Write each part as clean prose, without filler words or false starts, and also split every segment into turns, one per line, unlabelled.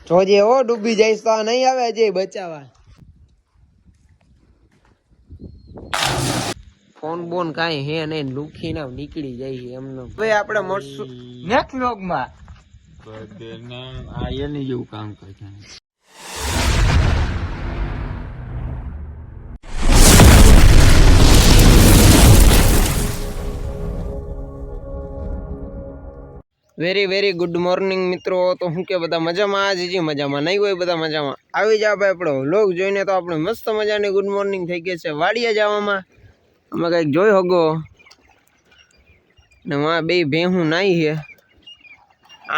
જોજે હો ડૂબી જઈશ તો નહીં આવે અજય બચાવવા. ફોન બોન કાંઈ હે નહીં, લુખી ના નીકળી જાય છે એમનો. હવે આપણે મળશું નેક્સ્ટ વ્લોગમાં.
આ એની જેવું કામ કરતા.
વેરી ગુડ મોર્નિંગ મિત્રો. તો હું કે બધા મજામાં? જીજી મજામાં નહીં હોય બધા મજામાં. આવી જાવ ભાઈ આપણો વ્લોગ જોઈને તો આપણે મસ્ત મજાની ગુડ મોર્નિંગ થઈ ગઈ છે. વાડીએ જવામાં અમે કંઈક જોઈ હગો ને માં બે ભેહું નાઈ છે.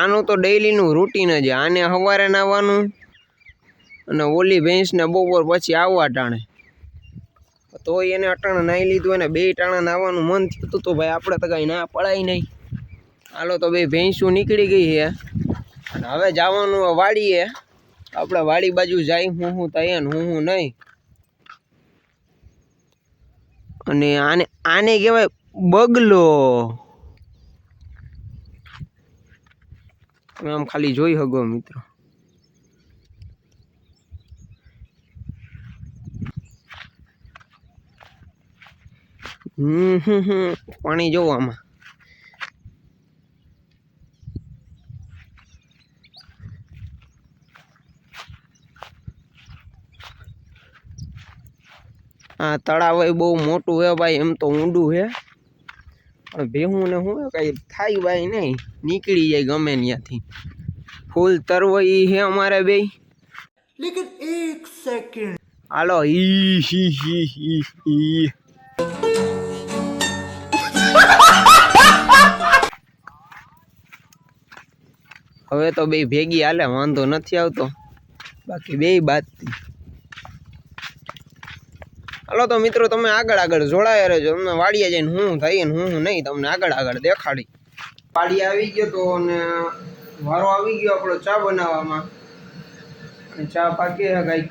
આનું તો ડેઈલીનું રૂટીન જ. આને સવારે નાવાનું અને ઓલી ભેંસને બપોર પછી આવવા ટાણે. તો એને અટાણે નાહી લીધું અને બે ટાણા નાવાનું મન થયું તો ભાઈ આપણે તો કાંઈ ના પડાય નહીં. હાલો તો બે ભેંસું નીકળી ગઈ છે અને હવે જવાનું વાડીએ. આપણે વાડી બાજુ જાય હું તૈયાર હું નહીં. અને આને કહેવાય બગલો. તમે આમ ખાલી જોઈ શકો મિત્રો. પાણી જોવો આમાં. આ તળાવ બહુ મોટું હે ભાઈ. એમ તો ઊંડું હે પણ ભેહું ને હું કઈ થાય ભાઈ નહીં, નીકળી જાય ગમે ત્યાંથી. ફૂલ તરવઈ હે અમારે બે. લેકિન એક સેકન્ડ હાલો. હવે તો બે ભેગી હાલે, વાંધો નથી આવતો. બાકી બે બાદ. હાલો તો મિત્રો તમે આગળ જોડાયા રહેજો. તમને વાડીએ જઈને હું થઈ ને હું નહીં તમને આગળ દેખાડી. વાડી આવી ગયો તો અને વારો આવી ગયો આપણો ચા બનાવવામાં. અને ચા પાકી હે કઈક.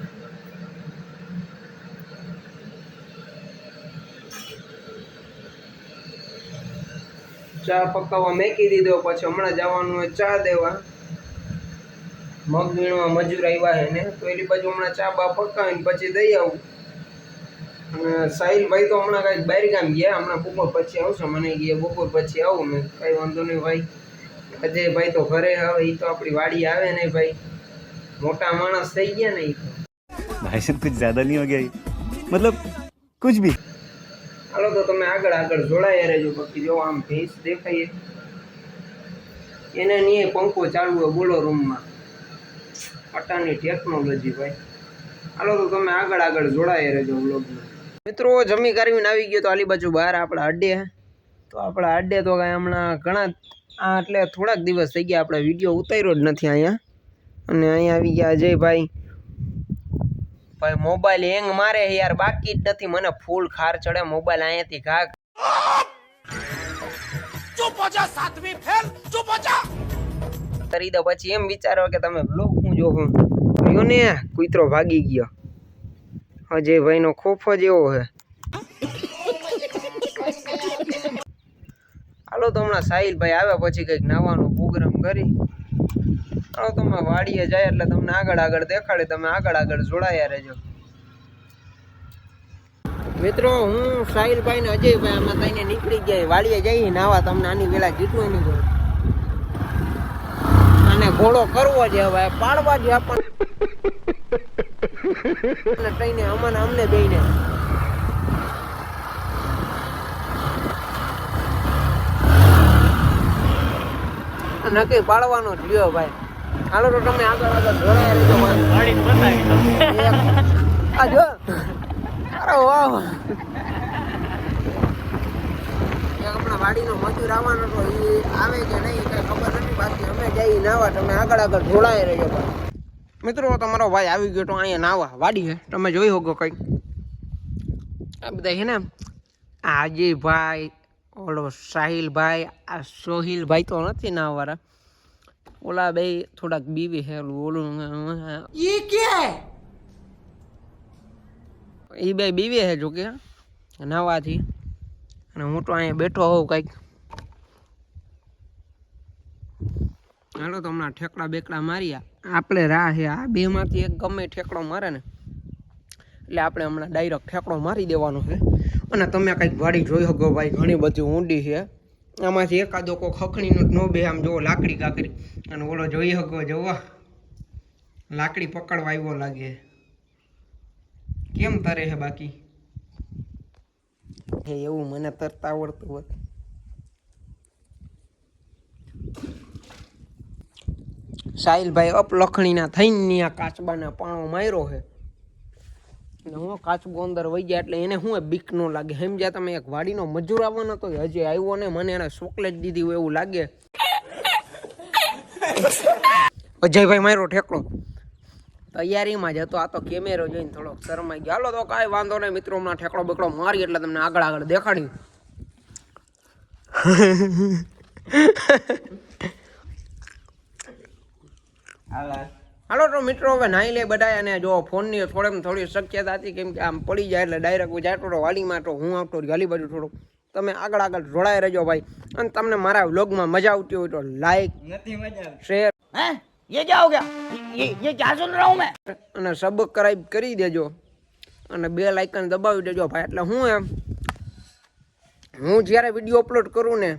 ચા પકાવવા મેકી દીધો. પછી હમણાં જવાનું હોય ચા દેવા. મગ વીણવા મજૂર આવ્યા હે ને તો એની બાજુ હમણાં ચા બા પકાવીને પછી દઈ આવું. અને સાહિલભાઈ તો હમણાં કાંઈક બહાર ગામ ગયા. હમણાં બપોર પછી આવશે. મને ગયા બપોર પછી આવું. મેં કાંઈ વાંધો નહીં ભાઈ. અજયભાઈ તો ઘરે આવે. એ તો આપણી વાડી આવે નહીં ભાઈ. મોટા માણસ થઈ ગયા ને.
भाई साहब कुछ ज्यादा नहीं हो गया मतलब कुछ भी.
હાલો તો તમે આગળ જોડાયા રહેજો. બાકી જો આમ ભેંસ દેખાય એને નહીં પંખો ચાલુ હોય બોલો રૂમમાં. અટાની ટેકનોલોજી ભાઈ. હાલો તો તમે આગળ જોડાયા રહેજો વ્લોગમાં. મિત્રો જમી કરીને આવી ગયો તો આલી બાજુ બહાર આપણા અડ્ડે. તો આપણા અડ્ડે તો કાંઈ હમણાં ઘણા એટલે થોડાક દિવસ થઈ ગયા આપણે વિડીયો ઉતાર્યો જ નથી અહીંયા. અને અહીંયા આવી ગયા અજયભાઈ. ભાઈ મોબાઈલ હેંગ મારે યાર. બાકી જ નથી મને ફૂલ ખાર ચડે મોબાઈલ અહીંયાથી ઘા. ચૂપ હો જા સાતમી ફેલ ચૂપ હો જા. કરી દો પછી એમ વિચારો કે તમે બ્લોગ હું જોઉં. જોયો ને કૂતરો ભાગી ગયો. અજયભાઈ નો ખોફો જેવો છે. હાલો તો હમણાં સાહિલભાઈ આવે પછી કંઈક નાવાનો પ્રોગ્રામ કરી. હાલો તમે વાડીએ જાય એટલે તમને આગળ દેખાડે. તમે આગળ જોડાયા રહેજો મિત્રો. હું સાહિલભાઈ ને અજયભાઈ આમાં થઈને નીકળી ગયા વાડીએ જઈએ નાવા. તમને આની પેલા કીધું નહીં કોઈ અને ઘોડો કરવો છે હવે પાડવા છે આપણને ટ્રેને અમને દઈને. નક્કી પાડવાનો જ લ્યો ભાઈ. હાલો તો તમે આગળ જોડાયા રહેજો. આ જો અરે વાહ. હમણાં વાડીનો મજૂર આવવાનો તો એ આવે કે નહીં કઈ ખબર નથી. બાકી અમે જઈ નાવા. તમે આગળ જોડાયા રહેજો મિત્રો. તમારો ભાઈ આવી ગયો તો અહીંયા નાવા વાડી છે. તમે જોઈ શકો કઈક આ બધા છે ને. આ અજયભાઈ, ઓલો સાહિલભાઈ, આ સોહિલભાઈ તો નથી નાવાવાળા. ઓલા બે થોડાક બીવી છે. ઓલું એ બે બીવી છે જોકે નાવાથી. અને હું તો અહીંયા બેઠો હોઉં કંઈક. હાલો તો હમણાં ઠેકડા બેકડા માર્યા આપણે રાહ છે આ બેમાંથી એક ગમે ઠેકડો મારે ને એટલે આપણે હમણાં ડાયરેક્ટ ઠેકડો મારી દેવાનો છે. અને તમે કંઈક વાડી જોઈ શકો ભાઈ, ઘણી બધી ઊંડી છે. આમાંથી એકાદો કોઈ ખખણીનો જ નો બે આમ જોવો લાકડી કાકરી. અને ઓલો જોઈ શકો જોવો લાકડી પકડવા આવ્યો લાગે. કેમ તરે છે બાકી હે એવું મને તરતા આવડતું હોત. સાહિલભાઈ અપલખણીના થઈને આ કાચબાના પાણો માર્યો છે. હું કાચબો અંદર વહી ગયા એટલે એને શું બીક ન લાગે. સમજ્યા તમે? એક વાડીનો મજૂર આવવાનો તો હજી આવ્યો ને મને એને ચોકલેટ દીધી હોય એવું લાગે. અજયભાઈ મારો ઠેકડો તૈયારીમાં જ હતો. આ તો કેમેરો જોઈને થોડોક શરમાઈ ગયો. હાલો તો કાંઈ વાંધો નહીં મિત્રો, હમણાં ઠેકડો બેકડો મારી એટલે તમને આગળ આગળ દેખાડ્યું. હાલો તો મિત્રો હવે નાઈ લે બધા. અને જો ફોનની થોડી શક્યતા હતી કેમ કે આમ પડી જાય એટલે ડાયરેક્ટ જાતો રહો વાડીમાં. તો હું આવતો ગાલી બાજુ થોડુંક. તમે આગળ આગળ જોડાઈ રહેજો ભાઈ. અને તમને મારા વ્લોગમાં મજા આવતી હોય તો લાઈક શેર
ये क्या हो गया? ये क्या सुन रहा हूँ मैं?
અને સબસ્ક્રાઇબ કરી દેજો અને બેલ આઇકન દબાવી દેજો ભાઈ. એટલે હું જ્યારે વિડીયો અપલોડ કરું ને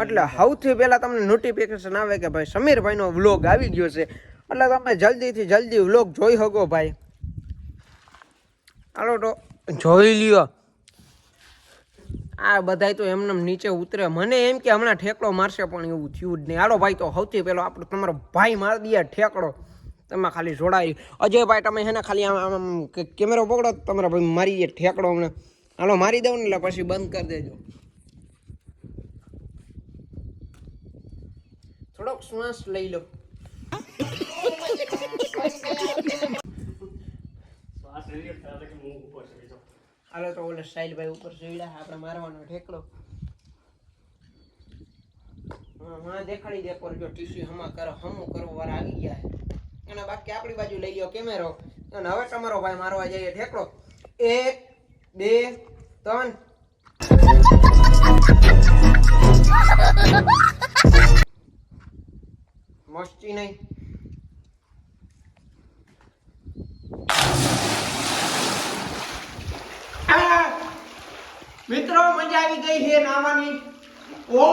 એટલે સૌથી પહેલાં તમને નોટિફિકેશન આવે કે ભાઈ સમીરભાઈનો વ્લોગ આવી ગયો છે. એટલે તમે જલ્દીથી જલ્દી વ્લોગ જોઈ શકો ભાઈ. હાલો તો જોઈ લ્યો. આ બધાય તો એમને નીચે ઉતરે. મને એમ કે હમણાં ઠેકડો મારશે પણ એવું થયું જ નહીં. હાલો ભાઈ તો સૌથી પહેલો આપણે તમારો ભાઈ મારી દઈએ ઠેકડો. તમે ખાલી જોડાઈ. અજયભાઈ તમે છે ને ખાલી આમ કેમેરો પકડો તમારા ભાઈ મારી દઈએ ઠેકડો હમણાં. હાલો મારી દઉં ને એટલે પછી બંધ કરી દેજો. થોડોક શ્વાસ લઈ લો. હાલો તો ઓલે સાહિલભાઈ ઉપર ચડ્યા. આપણે મારવાનો ઠેકડો. હા દેખાડી દે પર જો ટીસી હમું કરવા વાળા આવી ગયા છે. અને બાકી આપણી બાજુ લઈ લ્યો કેમેરો. અને હવે તમારો ભાઈ મારવા જઈએ ઠેકડો. 1 2 3 મસ્તી નહીં. મિત્રો મજા આવી ગઈ છે નાવાની. ઓ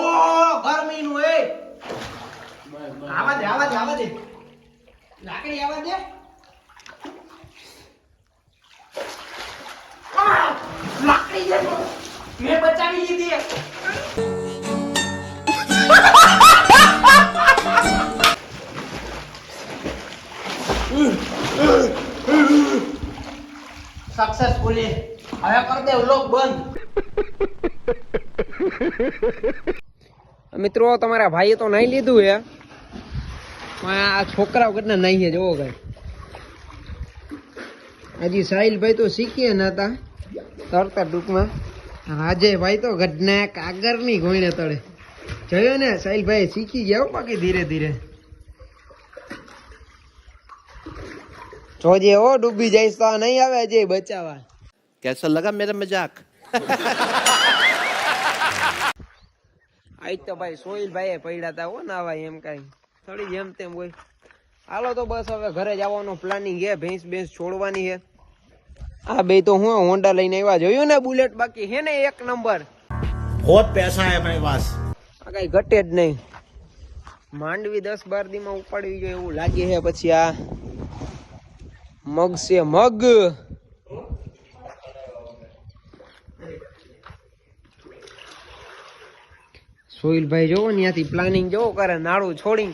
ગરમીનું એ આવા દે લાકડી આવા દે. લાકડી દે મેં બચાવી લીધી. સક્સેસફુલી હવે કર દે વ્લોગ બંધ. મિત્રો તમારા ભાઈએ તો નાઈ લીધું હે. આ છોકરા વગરના નાઈ છે જોવો કઈ. હજી સાહિલભાઈ તો શીખીએ નતા તરતા ટૂંકમાં. રાજયભાઈ તો ગઢના કાગરની ગોઈને તળે. જોયો ને સાહિલભાઈ શીખી ગયા બાકી ધીરે ધીરે. જોજે ઓ ડૂબી જઈશ તો નહીં આવે અજય બચાવવા.
कैसा लगा मेरा मजाक?
આજ તો ભાઈ સોહિલભાઈ પડ્યા હતા હો ના ભાઈ એમ કઈ થોડી જેમ તેમ હોય. હાલો તો બસ હવે ઘરે જવાનો પ્લાનિંગ છે. ભેંસ છોડવાની છે. આ બે તો હું હોન્ડા લઈને આવ્યા. જોયું ને બુલેટ બાકી હે ને એક નંબર.
बहुत पैसा है मेरे पास.
આ કઈ ઘટે જ નહીં. માંડવી 10-12 દીમાં ઉપાડવી જોઈએ એવું લાગે છે. પછી આ મગ છે મગ. સોહિલભાઈ જોવો ને ત્યાંથી પ્લાનિંગ જોવો કરે. નાળું છોડી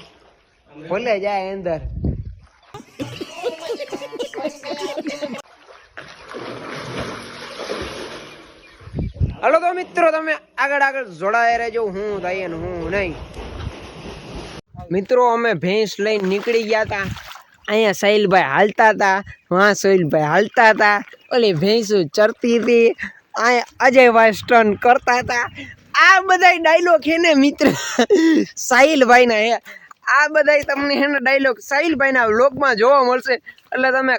ભલે જાય અંદર. હાલો તો મિત્રો તમે આગળ જોડાયા રહેજો. હું થાય ને હું નહીં. મિત્રો અમે ભેંસ લઈને નીકળી ગયા હતા. અહીંયા સાહિલભાઈ હાલતા હતા, વहाँ સોહિલભાઈ હાલતા હતા. ઓલી ભેંસું ચરતી હતી. અહીંયા અજયભાઈ સ્ટન કરતા હતા. આ બધા ડાયલોગ છે ને મિત્ર સાહિલભાઈના હે. આ બધા તમને હે ને ડાયલોગ સાહિલભાઈના વ્લોગમાં જોવા મળશે. એટલે તમે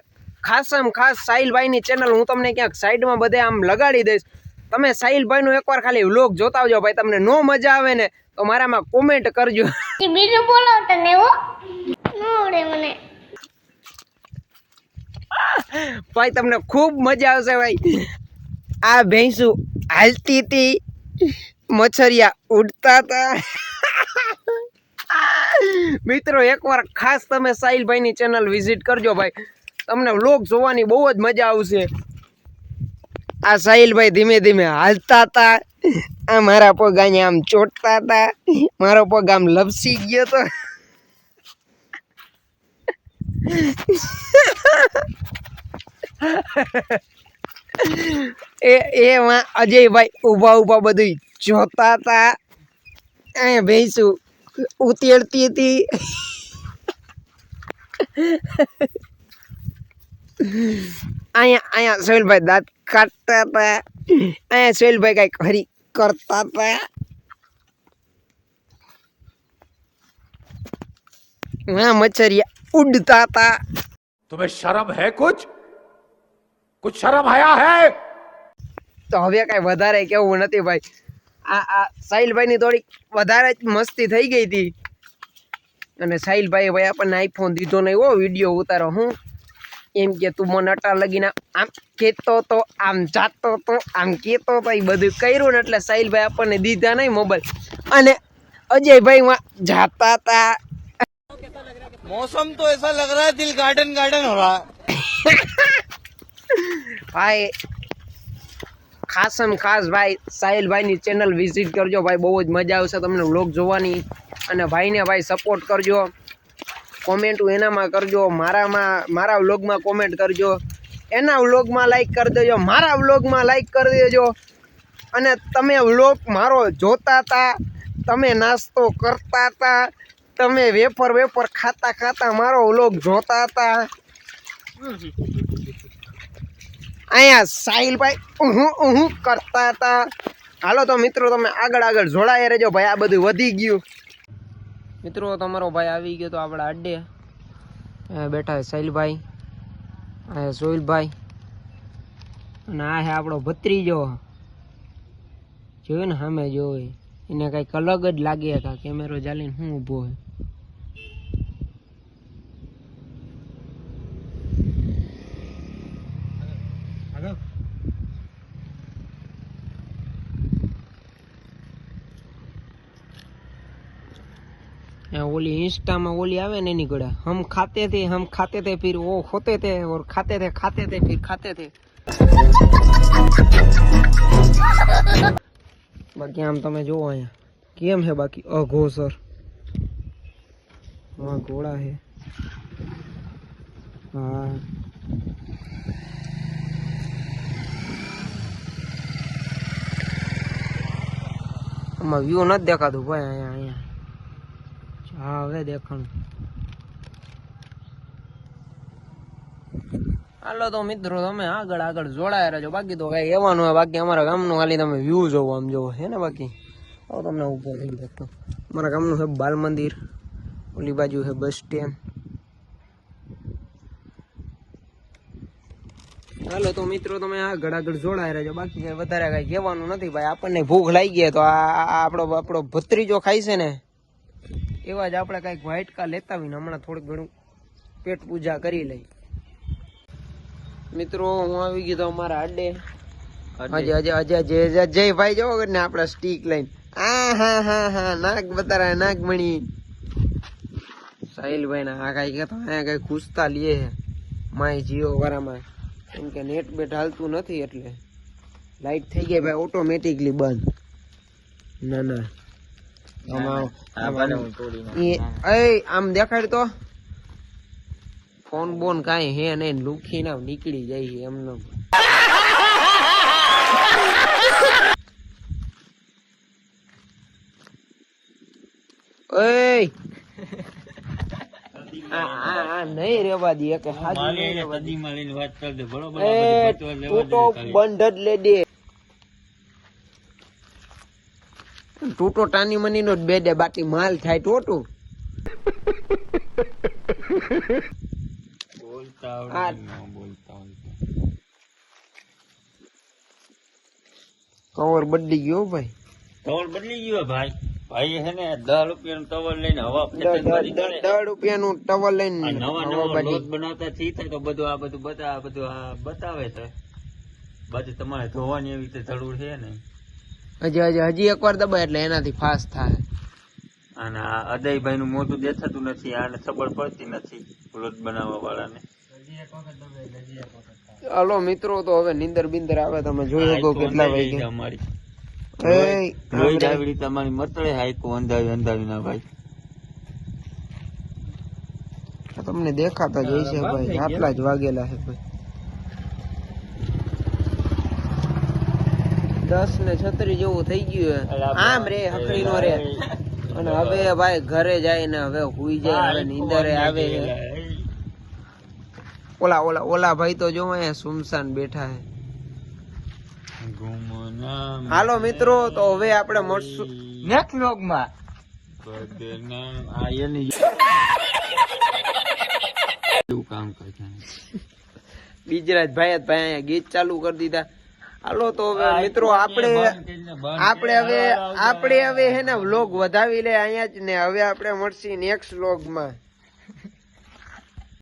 ખાસમાં ખાસ સાહિલભાઈની ચેનલ હું તમને ક્યાંક સાઈડમાં બધે આમ લગાડી દઈશ. તમે સાહિલભાઈનો એકવાર ખાલી વ્લોગ જોતા આવજો ભાઈ. તમને નો મજા આવે ને તો મારામાં કોમેન્ટ કરજો.
બીજું બોલો તને હો નોડે મને
ભાઈ તમને ખૂબ મજા આવશે ભાઈ. આ ભેંસું હાલતી હતી, મચ્છરિયા ઉડતા હતા. મિત્રો એકવાર ખાસ તમે સાહિલભાઈની ચેનલ વિઝિટ કરજો ભાઈ, તમને વ્લોગ જોવાની બહુ જ મજા આવશે. આ સાહિલભાઈ ધીમે ધીમે હાલતા હતા, આ મારા પગ અહીંયા આમ ચોટતા હતા, મારો પગ આમ લપસી ગયો તો. એમાં અજયભાઈ ઊભા ઊભા બધું જોતા હતા. અહીંયા ભેંસું ઉતેડતી હતી. અહીંયા સોહેલભાઈ દાંત કાઢતા હતા. અહીંયા સોહેલભાઈ કઈક હરી કરતા હતા. વहाँ मच्छरिया उड़ता था.
तुम्हें शर्म है कुछ शर्म आया है?
તો હવે કઈ વધારે કેવું નથી ભાઈ. આ સાહિલભાઈ ની થોડી વધારે જ મસ્તી થઈ ગઈ હતી. અને સાહિલભાઈ ભાઈ આપણને આઈફોન દીધો નહીં હો વિડીયો ઉતારો. હું એમ કે તું મને અટા લગીને આમ કેતો તો, આમ જાતો તો, આમ કેતો તો, એ બધું કર્યું ને એટલે સાહિલભાઈ આપણને દીધા નહીં મોબાઈલ. અને અજયભાઈ માં જાતા હતા.
मौसम तो ऐसा लग रहा है दिल गार्डन गार्डन हो रहा है.
ભાઈ ખાસમ ખાસ ભાઈ સાહિલભાઈની ચેનલ વિઝિટ કરજો ભાઈ, બહુ જ મજા આવશે તમને વ્લોગ જોવાની. અને ભાઈને ભાઈ સપોર્ટ કરજો, કોમેન્ટ એનામાં કરજો, મારા વ્લોગમાં કોમેન્ટ કરજો, એના વ્લોગમાં લાઈક કરી દેજો, મારા વ્લોગમાં લાઈક કરી દેજો. અને તમે વ્લોગ મારો જોતા હતા, તમે નાસ્તો કરતા હતા, તમે વેફર ખાતા મારો વ્લોગ જોતા હતા. અહીંયા સાહિલભાઈ ઊહું કરતા હતા. હાલો તો મિત્રો તમે આગળ જોડાયા રહેજો ભાઈ, આ બધું વધી ગયું. મિત્રો તમારો ભાઈ આવી ગયો તો આપણા અડ્ડે. બેઠા છે સાહિલભાઈ, આ સોહિલભાઈ, અને આ છે આપણો ભત્રીજો. જોયું ને સામે જોવે એને કંઈક અલગ જ લાગે હતા. કેમેરો ચાલીને હું ઊભો હોય. ओली इंस्टा में ओली आवे ने नहीं गड़ा, हम खाते थे फिर वो होते थे और खाते थे फिर खाते थे. बाकी आम तमे जो अँ केम है बाकी अघोसर. हाँ घोड़ा है. हाँ आम व्यू नहीं देखातु भाई. अँ હા હવે દેખાણું. હાલો તો મિત્રો તમે આગળ જોડાયા રહેજો. બાકી તો કઈ એવાનું હોય, બાકી અમારા ગામનું ખાલી તમે વ્યૂ જોવો, આમ જોવો હે ને. બાકી હવે તમને ઉભો થઈ જતો. અમારા ગામનું છે બાલ મંદિર, ઓલી બાજુ છે બસ સ્ટેન્ડ. હાલો તો મિત્રો તમે આગળ જોડાયા રહેજો. બાકી કઈ વધારે કઈ કહેવાનું નથી ભાઈ. આપણને ભૂખ લાગી ગઈ તો આપણો ભત્રીજો ખાય છે ને, એવા જ આપણે કઈક વાઇટકા લેતા આવીને હમણાં થોડુંક ઘણું પેટ પૂજા કરી લઈ. મિત્રો હું આવી ગયો તો અમારા અડ્ડે. અજય ભાઈ જવો ને આપડા સ્ટીક લઈને. હા નાક બતારા, નાગમણી. સાહિલભાઈ ના આ કઈ કહેતો અહીંયા કઈ ખુશતા લે છે માય જીઓ વાળામાં. કેમ કે નેટ બેટ હાલતું નથી એટલે લાઈટ થઈ ગઈ ભાઈ ઓટોમેટિકલી બંધ. ના આમ દેખાડ તો ફોન બોન કાંઈ હે નહીં, લુખી ના નીકળી જાય છે એમને. નહીં રેવા દે કે બંધ જ લે દે. ટૂટો ટાની મની નો બે દે, બાકી માલ થાય ટોટું. કવર બદલી ગયો ભાઈ,
કવર બદલી ગયો ભાઈ.
ભાઈ હે ને 10 રૂપિયાનું ટવલ લઈને હવા
10 રૂપિયાનું ટવલ લઈને
નવા
હવા
નવા
બાજી.
લોટ બનાવતા થી થાય તો બધું આ બતાવે છે. બાકી તમારે ધોવાની એવી રીતે જરૂર છે ને.
હજી એકવાર દબાય એટલે એનાથી ફાસ્ટ થાય.
અને આ અદયભાઈ નું મોટું દેખાતું નથી, આને ખબર પડતી નથી લોટ બનાવવા વાળાને.
હાલો મિત્રો, તો હવે નીંદર બિંદર આવે, તમે જોઈ શકો કેટલા વાગ્યા.
અમારી
એ
લોહી ડાબડી તમારી મતળે હાઈકો અંધાવી ના ભાઈ.
તમને દેખાતા જ હોય છે ભાઈ, આટલા જ વાગેલા છે ભાઈ. 10:36 જેવું થઈ ગયું હે. આમ રે હકડી નો રે. અને હવે ભાઈ ઘરે જાય ને હવે હુઈ જાય, હવે નીંદરે આવે છે. ઓલા ભાઈ તો જો અહીંયા સુમસાન બેઠા હે. હાલો મિત્રો, તો હવે આપણે મળશું
નેક્સ્ટ વ્લોગ માં.
કામ કરતા
બીજરાજ ભાઈ અહીંયા ગીત ચાલુ કરી દીધા. હાલો તો હવે મિત્રો આપણે હવે હે ને વ્લોગ વધાવી લે અહીંયા જ ને. હવે આપણે મળશી નેક્સ્ટ વ્લોગ માં.